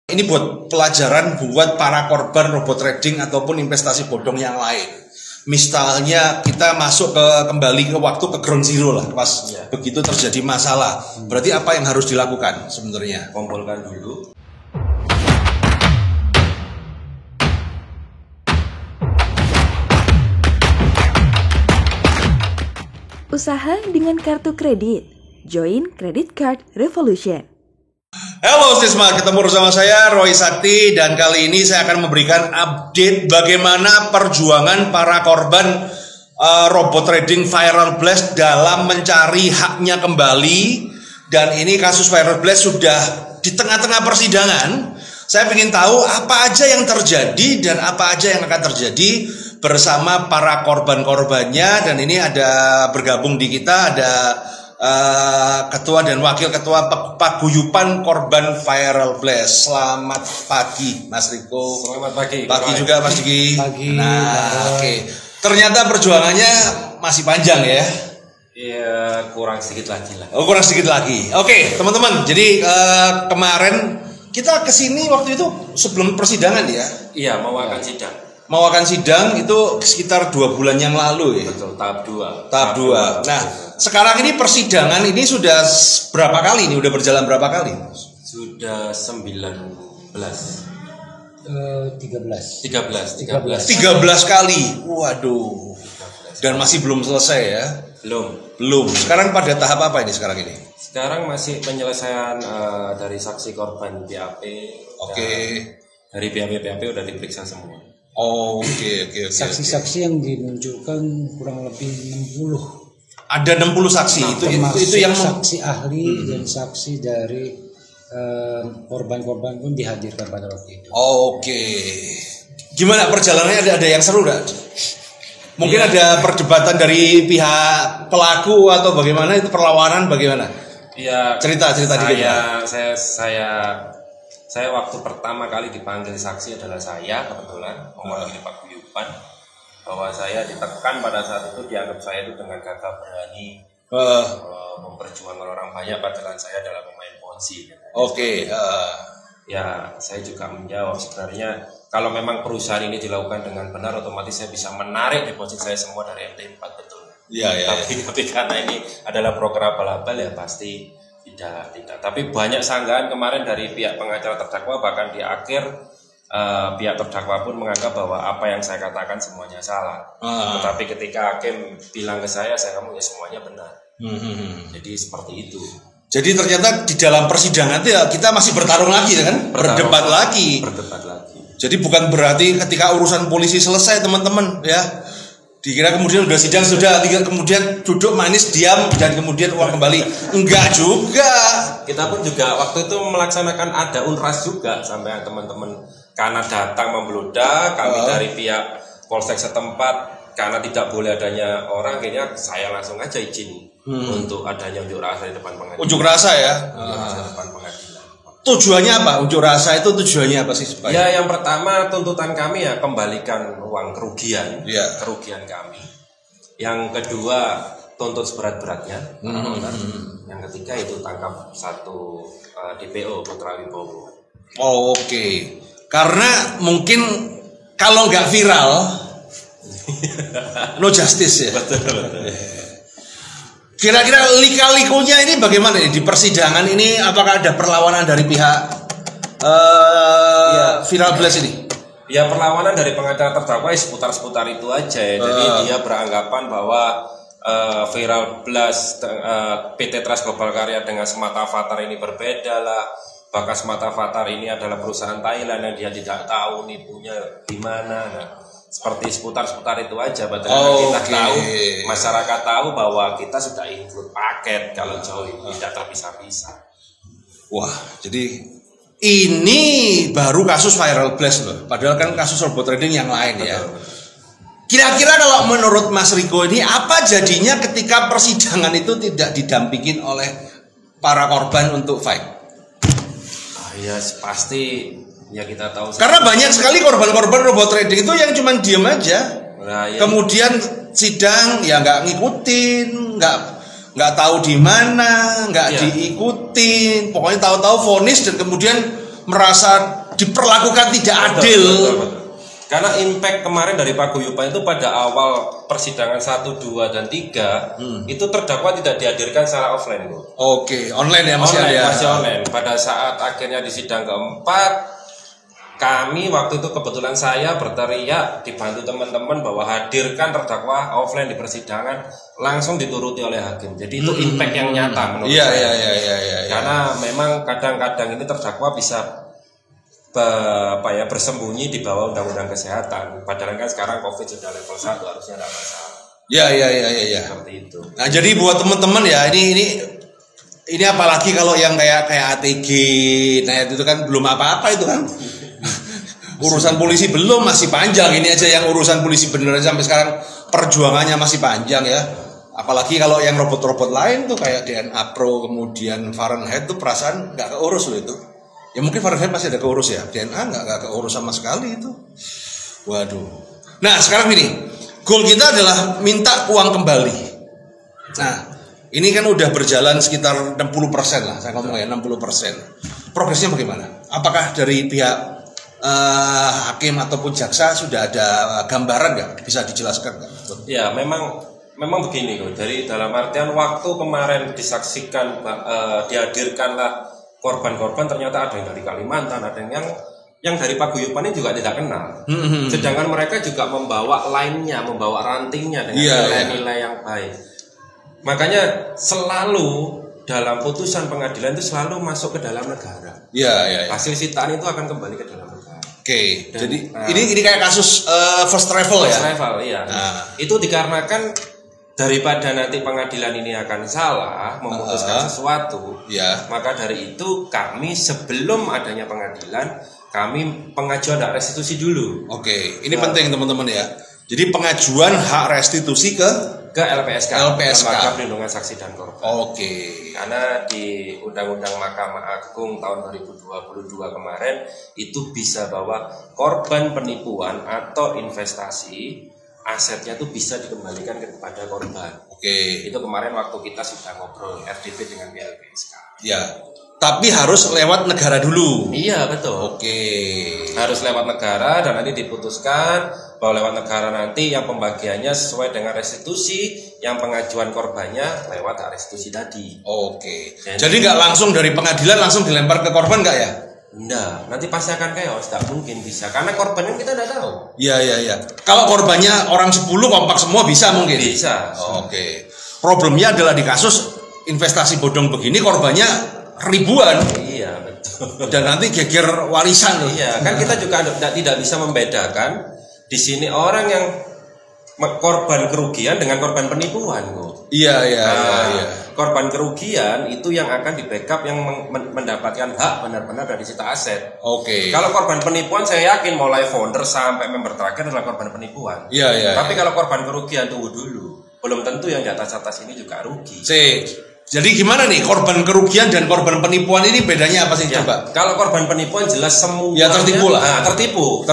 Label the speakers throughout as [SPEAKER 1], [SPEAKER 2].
[SPEAKER 1] Ini buat pelajaran buat para korban robot trading ataupun investasi bodong yang lain. Misalnya kita masuk kembali ke waktu ke ground zero lah, pas begitu terjadi masalah. Berarti apa yang harus dilakukan sebenarnya?
[SPEAKER 2] Kumpulkan dulu.
[SPEAKER 3] Usaha dengan kartu kredit. Join Credit Card Revolution.
[SPEAKER 1] Halo Sisma, ketemu bersama saya Roy Sakti dan kali ini saya akan memberikan update bagaimana perjuangan para korban robot trading Viral Blast dalam mencari haknya kembali. Dan ini kasus Viral Blast sudah di tengah-tengah persidangan. Saya ingin tahu apa aja yang terjadi dan apa aja yang akan terjadi bersama para korban-korbannya. Dan ini ada bergabung di kita ada ketua dan wakil ketua paguyuban korban Viral Blast. Selamat pagi Mas Riko.
[SPEAKER 2] Selamat pagi.
[SPEAKER 1] Pagi juga Mas Diki.
[SPEAKER 4] Pagi.
[SPEAKER 1] Nah, oke. Ternyata perjuangannya masih panjang ya.
[SPEAKER 2] Iya, kurang sedikit lagi lah.
[SPEAKER 1] Oh, kurang sedikit lagi. Oke, teman-teman. Jadi kemarin kita kesini waktu itu sebelum persidangan ya.
[SPEAKER 2] Iya, mau akan sidang.
[SPEAKER 1] Mau akan sidang itu sekitar 2 bulan yang lalu ya.
[SPEAKER 2] Betul, tahap 2.
[SPEAKER 1] Tahap 2. Nah, sekarang ini persidangan ini sudah berapa kali ini? Udah berjalan berapa kali?
[SPEAKER 2] Sudah 19.
[SPEAKER 4] 13
[SPEAKER 1] kali. Waduh. Dan masih belum selesai ya? Belum. Sekarang pada tahap apa ini sekarang ini?
[SPEAKER 2] Sekarang masih penyelesaian dari saksi korban BAP.
[SPEAKER 1] Oke.
[SPEAKER 2] Dari BAP udah diperiksa semua.
[SPEAKER 1] Oh, oke.
[SPEAKER 4] Saksi-saksi yang dimunculkan kurang lebih 60.
[SPEAKER 1] Ada 60 saksi. Itu yang
[SPEAKER 4] saksi ahli dan saksi dari korban-korban pun dihadirkan pada waktu itu.
[SPEAKER 1] Oke. Gimana perjalanannya, ada yang seru enggak? Mungkin ada perdebatan dari pihak pelaku atau bagaimana, itu perlawanan bagaimana?
[SPEAKER 2] Iya.
[SPEAKER 1] Cerita dikit.
[SPEAKER 2] Saya waktu pertama kali dipanggil saksi adalah saya kebetulan mewakili paguyuban, bahwa saya ditekan pada saat itu, dianggap saya itu dengan gagah berani memperjuangkan orang banyak, padahal saya adalah pemain ponzi.
[SPEAKER 1] Oke.
[SPEAKER 2] Ya, saya juga menjawab sebenarnya kalau memang perusahaan ini dilakukan dengan benar, otomatis saya bisa menarik deposit saya semua dari MT4, betul.
[SPEAKER 1] Iya.
[SPEAKER 2] Tapi karena ini adalah program abal-abal ya pasti tidak. Tapi banyak sanggahan kemarin dari pihak pengacara terdakwa, bahkan di akhir pihak terdakwa pun menganggap bahwa apa yang saya katakan semuanya salah. Tetapi ketika hakim bilang ke saya ngomong ya semuanya benar. Jadi seperti itu.
[SPEAKER 1] Jadi ternyata di dalam persidangan itu ya kita masih bertarung lagi kan? Berdebat lagi. Jadi bukan berarti ketika urusan polisi selesai teman-teman ya, dikira kemudian udah sidang sudah, kemudian duduk manis diam dan kemudian uang kembali. Enggak juga.
[SPEAKER 2] Kita pun juga waktu itu melaksanakan ada unras juga sampai teman-teman karena datang membludak, kami dari pihak polsek setempat karena tidak boleh adanya orang, akhirnya saya langsung aja izin untuk adanya unjuk rasa di depan pengadilan.
[SPEAKER 1] Unjuk rasa ya?
[SPEAKER 2] Depan pengadilan.
[SPEAKER 1] Tujuannya apa? Unjuk rasa itu tujuannya apa sih? Supaya?
[SPEAKER 2] Ya, yang pertama tuntutan kami ya kembalikan uang kerugian kami. Yang kedua tuntut seberat-beratnya. Yang ketiga itu tangkap 1 DPO Putra Wibowo.
[SPEAKER 1] Oh, oke. Karena mungkin kalau nggak viral, no justice ya.
[SPEAKER 2] Betul.
[SPEAKER 1] Kira-kira lika-likunya ini bagaimana nih di persidangan ini? Apakah ada perlawanan dari pihak Viral Blast ini?
[SPEAKER 2] Ya, perlawanan dari pengacara terdakwa seputar itu aja ya. Jadi dia beranggapan bahwa Viral Blast PT Trust Global Karya dengan Smart Avatar ini berbeda lah. Bahkan Smart Avatar ini adalah perusahaan Thailand yang dia tidak tahu nipunya gimana. Nah, seperti seputar itu aja. Kita tahu, masyarakat tahu bahwa kita sudah include paket kalau jauh tidak terpisah-pisah.
[SPEAKER 1] Wah, jadi ini baru kasus Viral Blast loh. Padahal kan kasus robot trading yang lain ya. Kira-kira kalau menurut Mas Riko ini apa jadinya ketika persidangan itu tidak didampingin oleh para korban untuk fight?
[SPEAKER 2] Ya pasti. Ya kita tahu.
[SPEAKER 1] Karena banyak sekali korban-korban robot trading itu yang cuma diem aja. Nah, ya. Kemudian sidang ya nggak ngikutin, nggak tahu di mana, nggak diikutin. Pokoknya tahu-tahu vonis dan kemudian merasa diperlakukan tidak adil.
[SPEAKER 2] Betul. Karena impact kemarin dari paguyuban itu pada awal persidangan 1, 2, dan 3 itu terdakwa tidak dihadirkan secara offline.
[SPEAKER 1] Oke, online ya masih
[SPEAKER 2] online,
[SPEAKER 1] ada.
[SPEAKER 2] masih online. Pada saat akhirnya di sidang keempat, kami waktu itu kebetulan saya berteriak dibantu teman-teman bahwa hadirkan terdakwa offline di persidangan, langsung dituruti oleh hakim. Jadi itu impact yang nyata menurut saya.
[SPEAKER 1] Iya.
[SPEAKER 2] Karena memang kadang-kadang ini terdakwa bisa bersembunyi di bawah undang-undang kesehatan. Padahal kan sekarang COVID sudah level 1, harusnya tidak masalah.
[SPEAKER 1] Iya.
[SPEAKER 2] Seperti itu.
[SPEAKER 1] Nah, jadi buat teman-teman ya, ini apalagi kalau yang kayak ATG, nah itu kan belum apa-apa itu kan. Urusan polisi belum, masih panjang. Ini aja yang urusan polisi beneran sampai sekarang perjuangannya masih panjang ya. Apalagi kalau yang robot-robot lain tuh kayak DNA Pro kemudian Fahrenheit tuh perasaan nggak keurus loh itu. Ya mungkin Fahrenheit masih ada keurus ya, DNA nggak keurus sama sekali itu. Waduh. Nah sekarang ini goal kita adalah minta uang kembali. Nah ini kan udah berjalan sekitar 60% lah, saya ngomong ya 60%. Progresnya bagaimana? Apakah dari pihak hakim ataupun jaksa sudah ada gambaran nggak? Bisa dijelaskan nggak?
[SPEAKER 2] Ya memang begini loh. Dari dalam artian waktu kemarin disaksikan dihadirkanlah korban-korban, ternyata ada yang dari Kalimantan, ada yang dari paguyuban ini juga tidak kenal. Sedangkan mereka juga membawa lainnya, membawa rantingnya dengan nilai-nilai yang baik. Makanya selalu dalam putusan pengadilan itu selalu masuk ke dalam negara.
[SPEAKER 1] Iya.
[SPEAKER 2] Hasil sitaan itu akan kembali ke dalam negara.
[SPEAKER 1] Oke. Jadi ini kayak kasus first travel ya.
[SPEAKER 2] First travel, iya. Itu dikarenakan daripada nanti pengadilan ini akan salah memutuskan sesuatu, maka dari itu kami sebelum adanya pengadilan kami pengajuan hak restitusi dulu.
[SPEAKER 1] Oke, ini penting teman-teman ya. Jadi pengajuan hak restitusi ke
[SPEAKER 2] LPSK, Lembaga Perlindungan Saksi dan Korban.
[SPEAKER 1] Oke.
[SPEAKER 2] Karena di Undang-Undang Mahkamah Agung tahun 2022 kemarin itu bisa bahwa korban penipuan atau investasi asetnya itu bisa dikembalikan kepada korban. Oke. Itu kemarin waktu kita sudah ngobrol RDP dengan LPSK.
[SPEAKER 1] Ya. Tapi harus lewat negara dulu.
[SPEAKER 2] Iya betul.
[SPEAKER 1] Oke.
[SPEAKER 2] Harus lewat negara dan nanti diputuskan bahwa lewat negara nanti yang pembagiannya sesuai dengan restitusi, yang pengajuan korbannya lewat hak restitusi tadi.
[SPEAKER 1] Oke. Jadi nggak langsung dari pengadilan langsung dilempar ke korban nggak ya?
[SPEAKER 2] Enggak, nanti pasti akan chaos, tak mungkin bisa. Karena korbannya kita tidak tahu.
[SPEAKER 1] Iya. Kalau korbannya orang 10 kompak semua bisa mungkin?
[SPEAKER 2] Bisa.
[SPEAKER 1] Oke. Problemnya adalah di kasus investasi bodong begini korbannya ribuan.
[SPEAKER 2] Iya, betul.
[SPEAKER 1] Dan nanti geger warisan loh.
[SPEAKER 2] Iya, kan kita juga tidak bisa membedakan di sini orang yang korban kerugian dengan korban penipuan kok.
[SPEAKER 1] Iya.
[SPEAKER 2] Korban kerugian itu yang akan di backup yang mendapatkan hak benar-benar dari sita aset.
[SPEAKER 1] Oke.
[SPEAKER 2] Kalau korban penipuan saya yakin mulai founder sampai member terakhir adalah korban penipuan.
[SPEAKER 1] Iya.
[SPEAKER 2] Tapi kalau korban kerugian tunggu dulu. Belum tentu yang di atas ini juga rugi.
[SPEAKER 1] Jadi gimana nih korban kerugian dan korban penipuan ini bedanya apa sih coba?
[SPEAKER 2] Kalau korban penipuan jelas semua
[SPEAKER 1] ya tertipu lah.
[SPEAKER 2] Tertipu.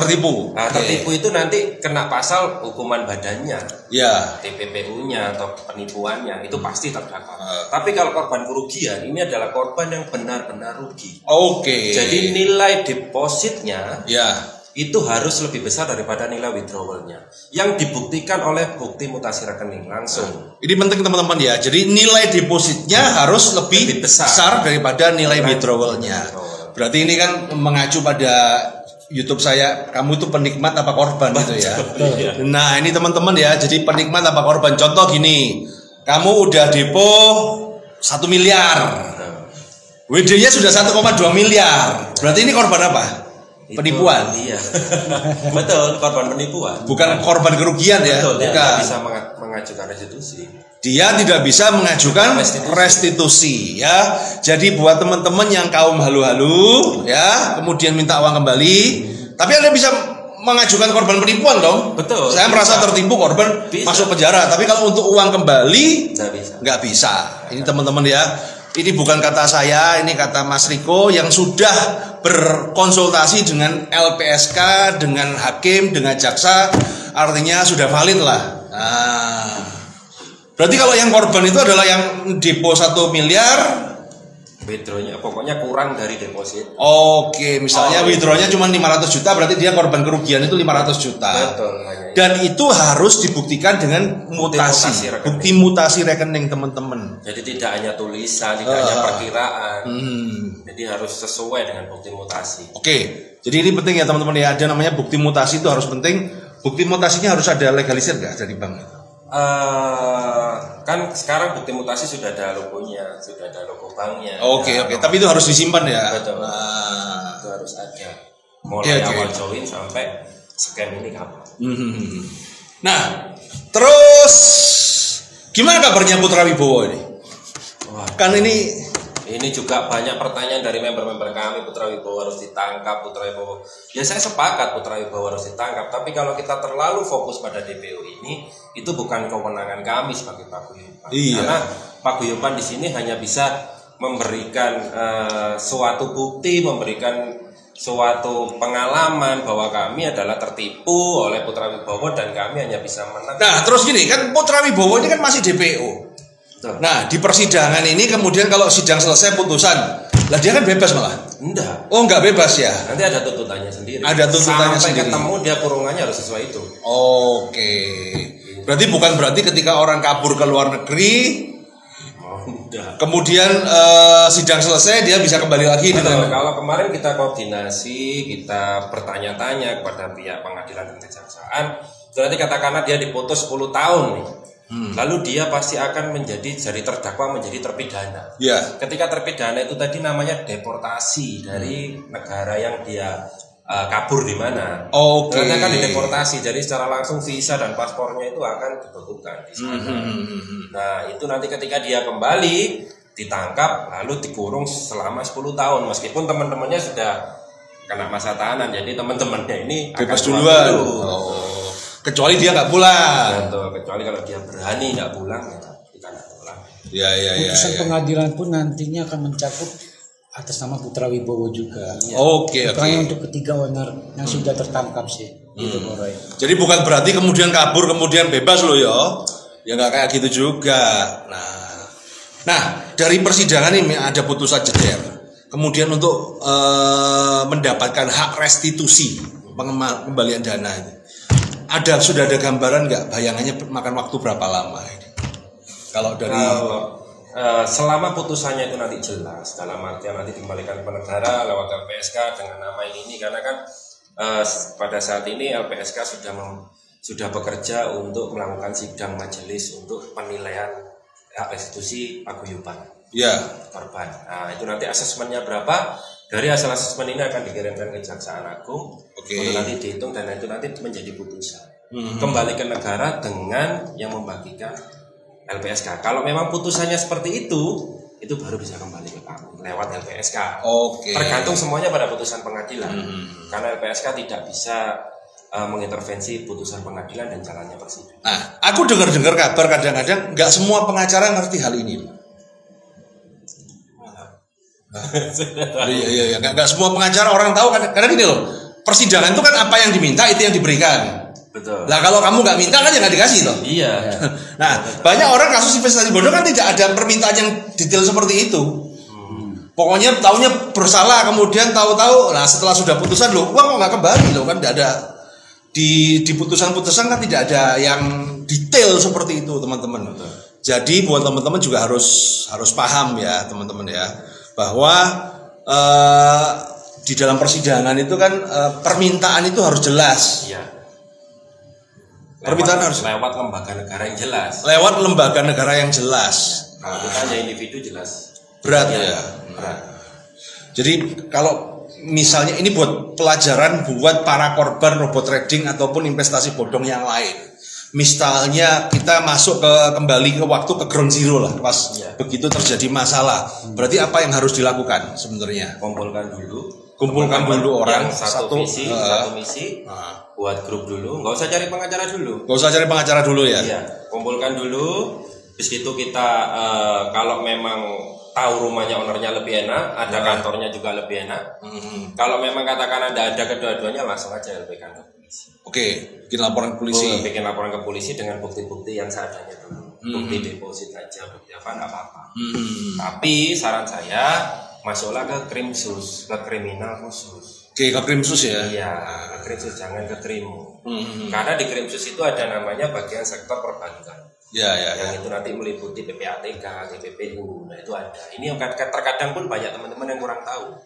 [SPEAKER 1] Nah,
[SPEAKER 2] tertipu itu nanti kena pasal hukuman badannya.
[SPEAKER 1] Ya.
[SPEAKER 2] TPPU-nya atau penipuannya itu pasti terdakwa. Tapi kalau korban kerugian ini adalah korban yang benar-benar rugi.
[SPEAKER 1] Oke.
[SPEAKER 2] Jadi nilai depositnya itu harus lebih besar daripada nilai withdrawalnya yang dibuktikan oleh bukti mutasi rekening langsung.
[SPEAKER 1] Ini penting teman-teman ya. Jadi nilai depositnya harus lebih besar daripada nilai withdrawalnya. Berarti ini kan mengacu pada YouTube saya, kamu itu penikmat apa korban gitu ya. Nah ini teman-teman ya, jadi penikmat apa korban. Contoh gini, kamu udah depo 1 miliar, WD-nya sudah 1,2 miliar. Berarti ini korban apa? Penipuan.
[SPEAKER 2] Iya. Betul, korban penipuan.
[SPEAKER 1] Bukan korban kerugian ya.
[SPEAKER 2] Betul, dia tidak bisa mengajukan restitusi.
[SPEAKER 1] Dia tidak bisa mengajukan restitusi ya. Jadi buat teman-teman yang kaum halu-halu ya, kemudian minta uang kembali, tapi Anda bisa mengajukan korban penipuan dong.
[SPEAKER 2] Betul.
[SPEAKER 1] Saya merasa tertipu, korban masuk penjara. Tapi kalau untuk uang kembali nggak bisa. Ini teman-teman ya. Ini bukan kata saya, ini kata Mas Riko yang sudah berkonsultasi dengan LPSK, dengan hakim, dengan jaksa, artinya sudah valid lah. Nah, berarti kalau yang korban itu adalah yang depo 1 miliar,
[SPEAKER 2] Withdrawnya pokoknya kurang dari deposit.
[SPEAKER 1] Oke, misalnya withdrawnya cuma 500 juta, berarti dia korban kerugian itu 500 juta.
[SPEAKER 2] Betul.
[SPEAKER 1] Dan itu harus dibuktikan dengan bukti mutasi rekening teman-teman.
[SPEAKER 2] Jadi tidak hanya tulisan, tidak hanya perkiraan. Jadi harus sesuai dengan bukti mutasi.
[SPEAKER 1] Oke, jadi ini penting ya teman-teman ya. Ada namanya bukti mutasi, itu harus penting. Bukti mutasinya harus ada legalisir nggak dari bank?
[SPEAKER 2] Kan sekarang bukti mutasi sudah ada logonya, sudah ada logo banknya.
[SPEAKER 1] Oke. Tapi itu harus disimpan ya.
[SPEAKER 2] Betul. Itu harus ada. Mulai awal join sampai scan ini kapan.
[SPEAKER 1] Nah, terus gimana kabarnya Putra Wibowo ini?
[SPEAKER 2] Wah,
[SPEAKER 1] Kan ini
[SPEAKER 2] juga banyak pertanyaan dari member-member kami. Putra Wibowo harus ditangkap, Putra Wibowo. Ya saya sepakat Putra Wibowo harus ditangkap. Tapi kalau kita terlalu fokus pada DPO ini, itu bukan kewenangan kami sebagai paguyuban.
[SPEAKER 1] Iya.
[SPEAKER 2] Karena paguyuban di sini hanya bisa memberikan suatu bukti, memberikan suatu pengalaman bahwa kami adalah tertipu oleh Putra Wibowo dan kami hanya bisa menang.
[SPEAKER 1] Nah, terus gini kan Putra Wibowo ini kan masih DPO.
[SPEAKER 2] Betul.
[SPEAKER 1] Nah, di persidangan ini kemudian kalau sidang selesai putusan, lah dia kan bebas malah.
[SPEAKER 2] Enggak.
[SPEAKER 1] Oh, enggak bebas ya.
[SPEAKER 2] Nanti ada tuntutannya sendiri.
[SPEAKER 1] Ada tuntutannya
[SPEAKER 2] sampai
[SPEAKER 1] sendiri.
[SPEAKER 2] ketemu dia kurungannya harus sesuai itu.
[SPEAKER 1] Oke. Berarti bukan berarti ketika orang kabur ke luar negeri,
[SPEAKER 2] Enggak.
[SPEAKER 1] kemudian sidang selesai dia bisa kembali lagi dengan.
[SPEAKER 2] Kalau kemarin kita koordinasi, kita bertanya-tanya kepada pihak pengadilan dan kejaksaan, berarti katakanlah dia diputus 10 tahun nih. Lalu dia pasti akan menjadi dari terdakwa menjadi terpidana.
[SPEAKER 1] Ya.
[SPEAKER 2] Ketika terpidana itu tadi namanya deportasi dari negara yang dia kabur di mana.
[SPEAKER 1] Oke.
[SPEAKER 2] Berarti akan dideportasi, jadi secara langsung visa dan paspornya itu akan dibekukan di sana. Nah, itu nanti ketika dia kembali ditangkap lalu dikurung selama 10 tahun meskipun teman-temannya sudah kena masa tahanan. Jadi teman-temannya ini
[SPEAKER 1] Bebas
[SPEAKER 2] akan
[SPEAKER 1] duluan.
[SPEAKER 2] dulu.
[SPEAKER 1] Kecuali dia nggak pulang.
[SPEAKER 2] Betul, kecuali kalau dia berani nggak pulang ya kita nggak pulang.
[SPEAKER 1] Ya.
[SPEAKER 4] Putusan pengadilan pun nantinya akan mencakup atas nama Putra Wibowo juga.
[SPEAKER 1] Oke.
[SPEAKER 4] Bukan untuk ketiga owner yang sudah tertangkap sih. Gitu, Roy.
[SPEAKER 1] Jadi bukan berarti kemudian kabur kemudian bebas loh ya. Ya nggak kayak gitu juga. Nah dari persidangan ini ada putusan jeder. Kemudian untuk mendapatkan hak restitusi pengembalian dana ini. Sudah ada gambaran nggak? Bayangannya makan waktu berapa lama ini? Kalau dari
[SPEAKER 2] selama putusannya itu nanti jelas dalam artian nanti dikembalikan ke negara lewat LPSK dengan nama ini karena kan pada saat ini LPSK sudah bekerja untuk melakukan sidang majelis untuk penilaian hak restitusi paguyuban korban. Nah itu nanti asesmennya berapa? Dari hasil asesmen ini akan dikirimkan ke Kejaksaan Agung untuk nanti dihitung dan itu nanti menjadi putusan. Kembali ke negara dengan yang membagikan LPSK. Kalau memang putusannya seperti itu baru bisa kembali ke kami lewat LPSK. Tergantung semuanya pada putusan pengadilan. Karena LPSK tidak bisa mengintervensi putusan pengadilan dan jalannya persidangan.
[SPEAKER 1] Nah, aku dengar kabar kadang-kadang nggak semua pengacara ngerti hal ini. Iya. Nggak semua pengacara orang tahu karena gini loh. Persidangan itu kan apa yang diminta itu yang diberikan.
[SPEAKER 2] Betul.
[SPEAKER 1] Nah kalau kamu nggak minta kan ya nggak dikasih loh.
[SPEAKER 2] Iya.
[SPEAKER 1] Nah banyak orang kasus investasi bodong kan tidak ada permintaan yang detail seperti itu. Pokoknya taunya bersalah kemudian tahu-tahu. Nah setelah sudah putusan loh uang kok nggak kembali loh kan tidak ada di putusan-putusan kan tidak ada yang detail seperti itu teman-teman. Jadi buat teman-teman juga harus paham ya teman-teman ya bahwa di dalam persidangan itu kan permintaan itu harus jelas.
[SPEAKER 2] Iya.
[SPEAKER 1] Permintaan harus
[SPEAKER 2] lewat lembaga negara yang jelas.
[SPEAKER 1] Lewat lembaga negara yang jelas.
[SPEAKER 2] Kalau kita hanya individu jelas.
[SPEAKER 1] Berat ya.
[SPEAKER 2] Berat.
[SPEAKER 1] Jadi kalau misalnya ini buat pelajaran buat para korban robot trading ataupun investasi bodong yang lain. Misalnya kita masuk kembali ke waktu ke ground zero lah pas begitu terjadi masalah. Berarti apa yang harus dilakukan sebenarnya?
[SPEAKER 2] Kumpulkan dulu
[SPEAKER 1] orang
[SPEAKER 2] satu misi. Buat grup dulu, nggak usah cari pengacara dulu. Ya. Iya, kumpulkan dulu. Terus itu kita kalau memang tahu rumahnya ownernya lebih enak, ada kantornya juga lebih enak. Kalau memang katakan ada kedua-duanya langsung aja LP kantor polisi.
[SPEAKER 1] Bikin laporan ke polisi.
[SPEAKER 2] Bikin laporan ke polisi dengan bukti-bukti yang seadanya dulu. bukti deposit aja, bukti apa nggak apa-apa. Tapi saran saya masuklah ke krimsus, ke kriminal khusus.
[SPEAKER 1] Oke, ke krimsus ya?
[SPEAKER 2] Iya, ke krimsus, jangan ke krimu. Karena di krimsus itu ada namanya bagian sektor perbankan. Yang itu nanti meliputi PPATK, TPPU, nah itu ada. Ini yang terkadang pun banyak teman-teman yang kurang tahu.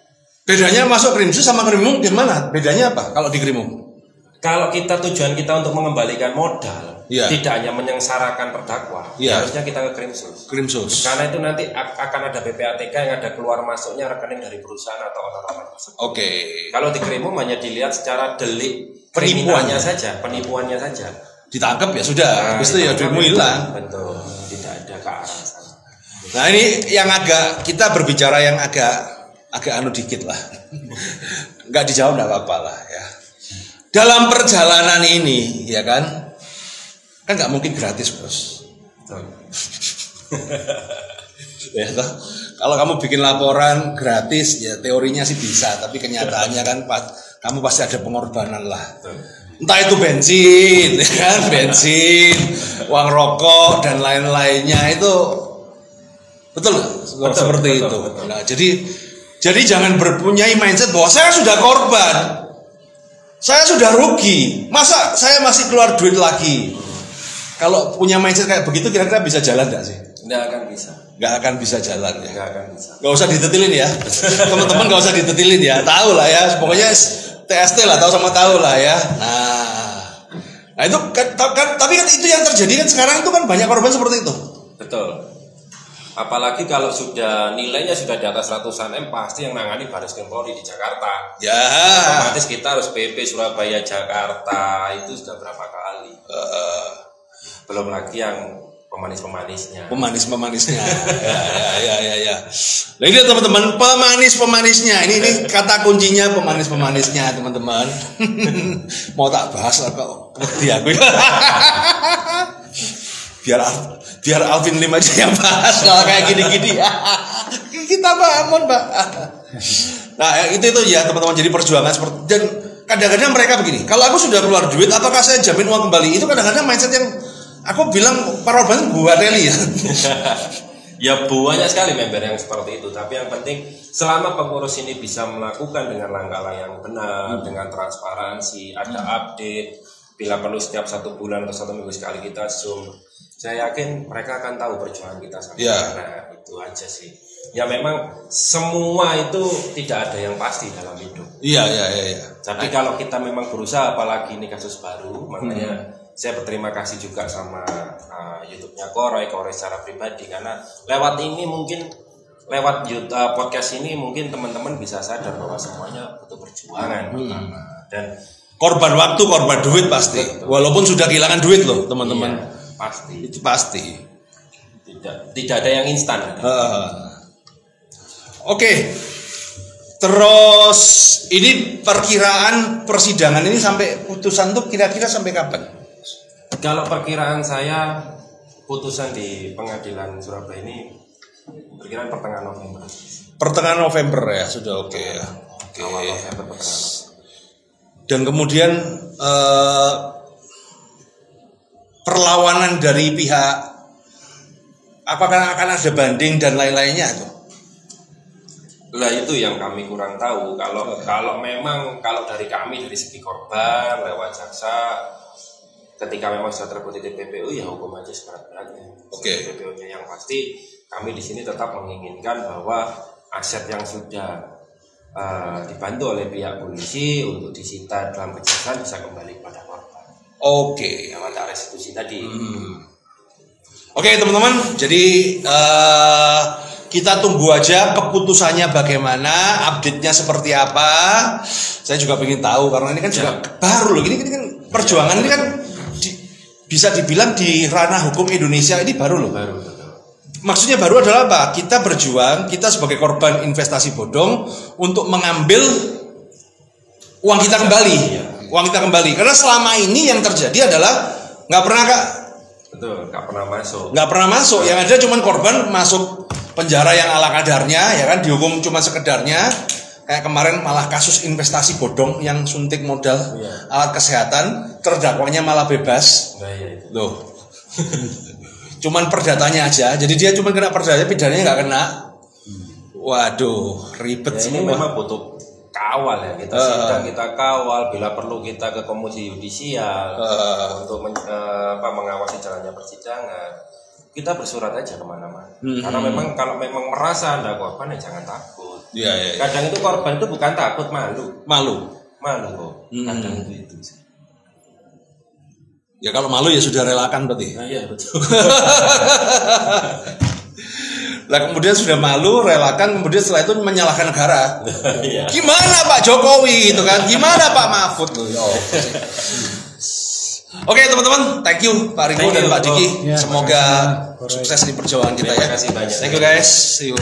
[SPEAKER 1] Bedanya masuk krimsus sama krimum gimana? Bedanya apa kalau di krimum?
[SPEAKER 2] Kalau tujuan kita untuk mengembalikan modal, tidak hanya menyengsarakan terdakwa, harusnya kita ke krimsus. Karena itu nanti akan ada PPATK yang ada keluar masuknya rekening dari perusahaan atau orang-orang tersebut.
[SPEAKER 1] Oke.
[SPEAKER 2] Kalau di krimum hanya dilihat secara delik penipuannya saja.
[SPEAKER 1] Ditangkap ya sudah, habis itu ya duitmu hilang.
[SPEAKER 2] Betul, tidak ada ke arah sana.
[SPEAKER 1] Nah ini yang kita berbicara yang agak anu dikit lah. Nggak dijawab nggak apa-apa lah ya. Dalam perjalanan ini ya kan nggak mungkin gratis bos. Ya toh? Kalau kamu bikin laporan gratis ya teorinya sih bisa, tapi kenyataannya kan kamu pasti ada pengorbanan lah. Entah itu bensin, kan bensin, uang rokok dan lain-lainnya itu betul seperti itu. Nah, jadi jangan berpunyai mindset bahwa saya sudah korban, saya sudah rugi, masa saya masih keluar duit lagi. Kalau punya mindset kayak begitu kira-kira bisa jalan nggak sih? Nggak akan bisa jalan ya. Nggak usah ditetilin ya, teman-teman nggak usah ditetilin ya, tahu lah ya, pokoknya TST lah, tahu sama tahu lah ya. Nah itu kan, tapi kan itu yang terjadi kan sekarang itu kan banyak korban seperti itu.
[SPEAKER 2] Betul. Apalagi kalau sudah nilainya sudah di atas ratusan M, pasti yang nangani Baris Krim Polri di Jakarta.
[SPEAKER 1] Ya.
[SPEAKER 2] Otomatis kita harus PP Surabaya Jakarta itu sudah berapa kali. Belum lagi yang pemanisnya. Ya. Nah ini teman-teman pemanisnya. Ini kata kuncinya pemanisnya teman-teman. Mau tak bahas kok ngerti aku. biar Alvin Lim aja yang bahas kalau kayak gini-gini. Kita bangun, Mbak. Nah itu ya teman-teman, jadi perjuangan seperti, dan kadang-kadang mereka begini. Kalau aku sudah keluar duit, apakah saya jamin uang kembali? Itu kadang-kadang mindset yang aku bilang para korban buat rally ya. Ya banyak sekali member yang seperti itu. Tapi yang penting selama pengurus ini bisa melakukan dengan langkah-langkah yang benar, dengan transparansi, ada update, bila perlu setiap 1 bulan atau 1 minggu sekali kita Zoom. Saya yakin mereka akan tahu perjuangan kita sampai mana. Itu aja sih. Ya memang semua itu tidak ada yang pasti dalam hidup. Iya. Tapi kalau kita memang berusaha, apalagi ini kasus baru, makanya saya berterima kasih juga sama YouTube-nya Koray secara pribadi, karena lewat ini mungkin lewat podcast ini mungkin teman-teman bisa sadar bahwa semuanya butuh perjuangan dan
[SPEAKER 1] korban waktu, korban duit pasti. Betul. Walaupun sudah kehilangan duit loh teman-teman.
[SPEAKER 2] Iya, pasti.
[SPEAKER 1] Itu pasti.
[SPEAKER 2] Tidak ada yang instan.
[SPEAKER 1] Oke. Terus ini perkiraan persidangan ini sampai putusan tuh kira-kira sampai kapan?
[SPEAKER 2] Kalau perkiraan saya putusan di pengadilan Surabaya ini perkiraan pertengahan November.
[SPEAKER 1] Pertengahan November ya, sudah oke ya.
[SPEAKER 2] Awal November, pertengahan.
[SPEAKER 1] Dan kemudian perlawanan dari pihak, apakah akan ada banding dan lain-lainnya tuh?
[SPEAKER 2] Lah itu yang kami kurang tahu. Kalau memang dari kami dari segi korban lewat jaksa, ketika memang sudah terbukti di TPPU ya hukum aja seberat-beratnya. TPPU-nya yang pasti kami di sini tetap menginginkan bahwa aset yang sudah dibantu oleh pihak polisi untuk disita dalam kejahatan bisa kembali kepada korban. Yang ada restitusi tadi.
[SPEAKER 1] Oke teman-teman, jadi kita tunggu aja keputusannya bagaimana, update-nya seperti apa. Saya juga ingin tahu karena ini kan juga baru loh. Ini kan perjuangan ini kan bisa dibilang di ranah hukum Indonesia ini baru loh. Maksudnya baru adalah apa? Kita berjuang, kita sebagai korban investasi bodong untuk mengambil uang kita kembali. Uang kita kembali. Karena selama ini yang terjadi adalah nggak pernah masuk. Yang ada cuma korban masuk penjara yang ala kadarnya, ya kan, dihukum cuma sekedarnya. Kayak kemarin malah kasus investasi bodong yang suntik modal alat kesehatan, terdakwanya malah bebas. Loh. cuman perdatanya aja. Jadi dia cuma kena perdatanya, pidananya nggak kena. Waduh, ribet
[SPEAKER 2] Ya, ini
[SPEAKER 1] semua.
[SPEAKER 2] memang butuh kawal ya, kita sidang, kita kawal, bila perlu kita ke komisi yudisial untuk mengawasi jalannya persidangan. Kita bersurat aja kemana-mana. Karena memang kalau memang merasa Anda korban ya jangan takut.
[SPEAKER 1] Iya, iya.
[SPEAKER 2] Kadang itu korban itu bukan takut, malu kok. Kadang itu.
[SPEAKER 1] Ya kalau malu ya sudah relakan berarti.
[SPEAKER 2] Nah, iya betul.
[SPEAKER 1] Lah kemudian sudah malu, relakan, kemudian setelah itu menyalahkan negara.
[SPEAKER 2] Iya.
[SPEAKER 1] Gimana Pak Jokowi gitu kan? Gimana Pak Mahfud? Oke teman-teman, thank you Pak Ringo dan Pak Diki.
[SPEAKER 4] Ya,
[SPEAKER 1] Semoga
[SPEAKER 4] makasih.
[SPEAKER 1] sukses di perjuangan kita
[SPEAKER 2] Terima
[SPEAKER 1] ya.
[SPEAKER 2] kasih banyak.
[SPEAKER 1] Thank you guys. See you.